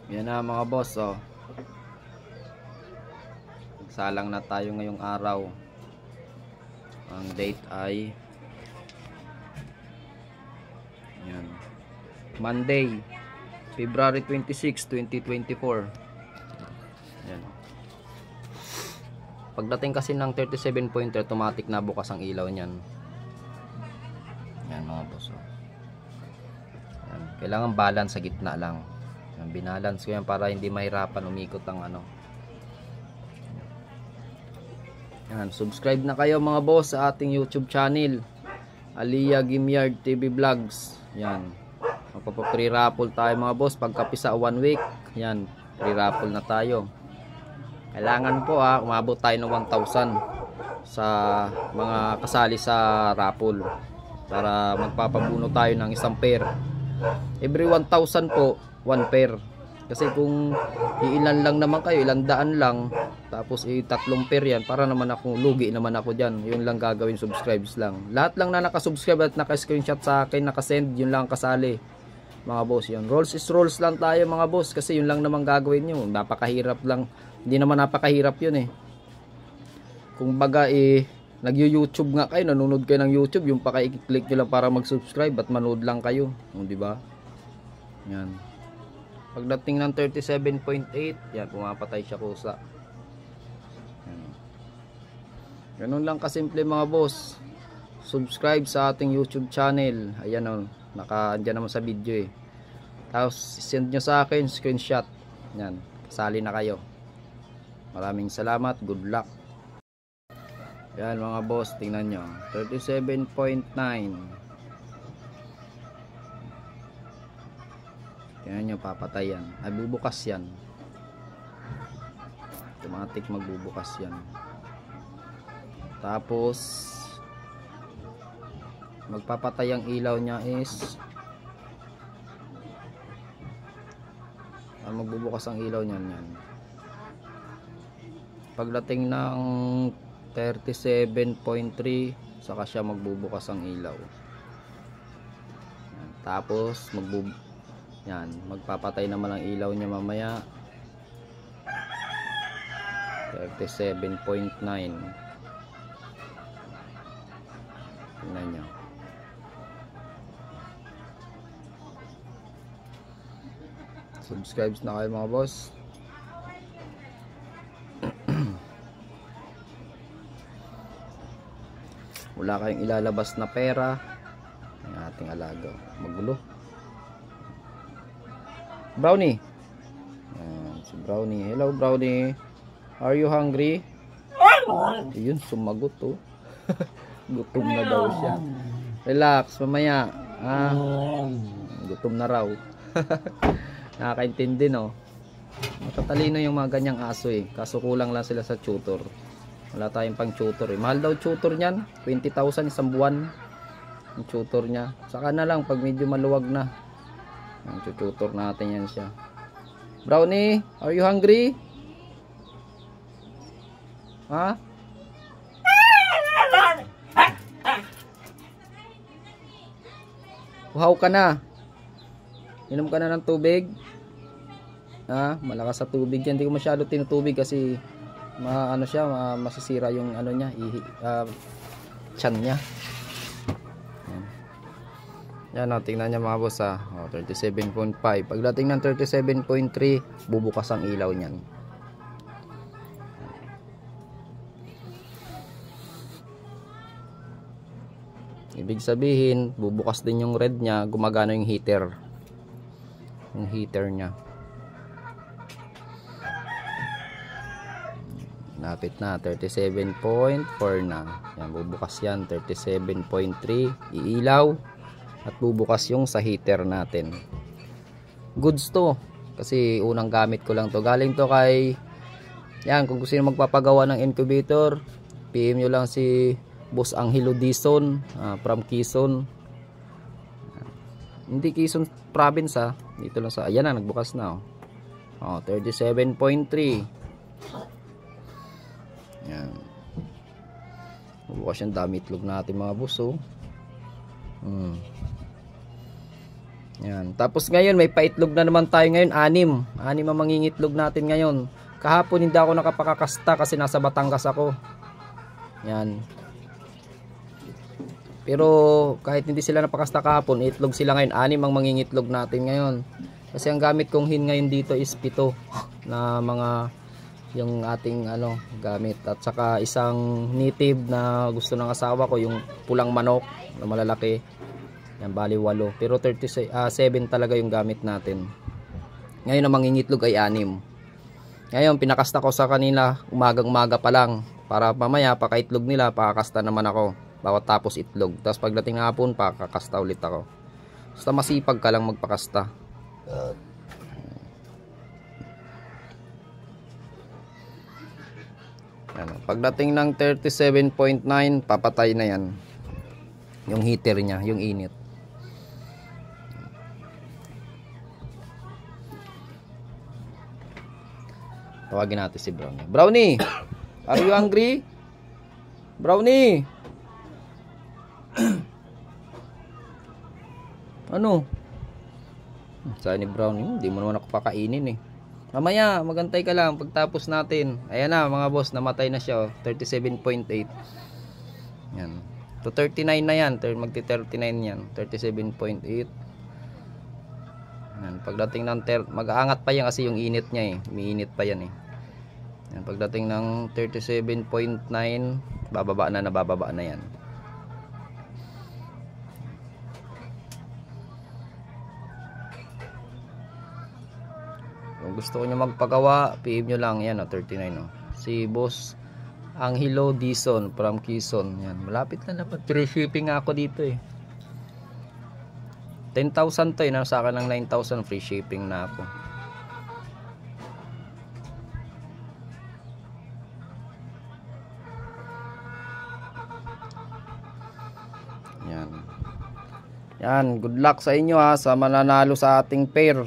Yan na mga boss, oh. Nagsalang na tayo ngayong araw. Ang date ay yan, Monday, February 26, 2024. Yan. Pagdating kasi ng 37 pointer, automatic na bukas ang ilaw niyan. Yan mga boss, oh. Yan. Kailangan balance sa gitna lang. Yan, binalance ko yan para hindi mahirapan umikot ang ano. Yan, subscribe na kayo mga boss sa ating YouTube channel, Aliyah Gimyard TV Vlogs. Yan, magpapa-free raffle tayo mga boss pagkapisa 1 week. Yan, free raffle na tayo. Kailangan po umabot tayo ng 1,000 sa mga kasali sa raffle para magpapabuno tayo ng isang pair. Every 1,000 po 1 pair. Kasi kung iilan lang naman kayo, ilang daan lang, tapos 3 pair yan, para naman ako, lugi naman ako dyan. Yun lang gagawin, subscribes lang. Lahat lang na nakasubscribe at naka-screenshot sa akin, nakasend, yun lang kasali mga boss. Yun, rolls is rolls lang tayo mga boss, kasi yun lang naman gagawin nyo. Napakahirap lang, hindi naman napakahirap yun Kung baga nag-YouTube nga kayo, nanonood kayo ng YouTube, yung paka-i-click nyo lang para mag-subscribe at manood lang kayo, di ba? Yan. Pagdating ng 37.8, yan, pumapatay siya kusa. Ganun lang kasimple mga boss. Subscribe sa ating YouTube channel. Ayan naka-andyan naman sa video Tapos send nyo sa akin screenshot. Yan, kasali na kayo. Maraming salamat, good luck. Yan mga boss, tingnan nyo, 37.9. Tingnan nyo, papatay yan. Ay, bubukas yan. Automatic magbubukas yan. Tapos magpapatay ang ilaw niya is magbubukas ang ilaw niyan yan. Pagdating ng 37.3 saka siya magbubukas ang ilaw. Yan. Tapos yan, magpapatay naman ang ilaw niya mamaya. 37.9. Tingnan nyo. Subscribe na kayo mga boss. Wala kayong ilalabas na pera, ang ating alaga. Magulo. Brownie. Si Brownie. Hello Brownie. Are you hungry? Ayun, sumagot Gutom na daw siya. Relax, mamaya. Gutom na raw. Nakakaintindi no. Matatalino yung mga ganyang aso Kaso kulang lang sila sa tutor. Wala tayong pang tutor Mahal daw tutor niyan. 20,000 isang buwan. Yung tutor niya. Saka na lang pag medyo maluwag na. Ang tutor natin yan siya. Brownie, are you hungry? Ha? Uhaw ka na. Inom ka na ng tubig. Malakas sa tubig yan. Hindi ko masyado tinutubig kasi masisira yung niya, tiyan niya. Yan tingnan niya mga boss 37.5. Pagdating ng 37.3 bubukas ang ilaw niyan. Ibig sabihin bubukas din yung red niya, gumagana yung heater. Yung heater niya. Lapit na, 37.4 na. Yan, bubukas yan, 37.3 iilaw. At bubukas yung sa heater natin. Goods to. Kasi unang gamit ko lang to. Galing to kay yan, kung gusto nyo magpapagawa ng incubator, PM nyo lang si Boss Angelo Dizon from Quezon. Hindi Quezon province Dito lang ayan na, nagbukas na 37.3. Yan. Bukas yung dami itlog natin mga boss Yan. Tapos ngayon may paitlog na naman tayo ngayon, 6. 6 ang mangingitlog natin ngayon. Kahapon hindi ako nakapakakasta kasi nasa Batangas ako. Yan. Pero kahit hindi sila napakasta kahapon, itlog sila ngayon. 6 ang mangingitlog natin ngayon. Kasi ang gamit kong hin ngayon dito is 7 na mga yung ating gamit. At saka isang native na gusto ng asawa ko, yung pulang manok na malalaki. Yan, bali 8. Pero 7 talaga yung gamit natin. Ngayon ang mangingitlog ay 6. Ngayon pinakasta ko sa kanila umagang-umaga pa lang. Para mamaya pakaitlog nila, pakakasta naman ako. Bawat tapos itlog. Tapos pagdating ng hapon, pakakasta ulit ako. Basta masipag ka lang magpakasta. Pagdating ng 37.9, papatay na yan. Yung heater niya, yung init. Tawagin natin si Brownie. Brownie! Are you hungry? Brownie! Ano? Sabi ni Brownie, hindi mo naman ako pakainin eh. Mamaya, magantay ka lang pagtapos natin. Ayan na mga boss, namatay na siya. 37.8. Yan. To 39 na yan. Magti 39 yan. 37.8. Yan. Pagdating ng mag-aangat pa yan kasi yung init niya eh. Umiinit pa yan eh. Yan. Pagdating ng 37.9, bababa na yan. Kung gusto nyo magpagawa, PM nyo lang. Yan 39 si Boss Angelo Dizon from Quezon. Yan. Malapit na dapat. Free shipping ako dito eh. 10,000 to eh. Sa akin ng 9,000 free shipping na ako. Yan. Yan. Good luck sa inyo ha. Sa mananalo sa ating pair.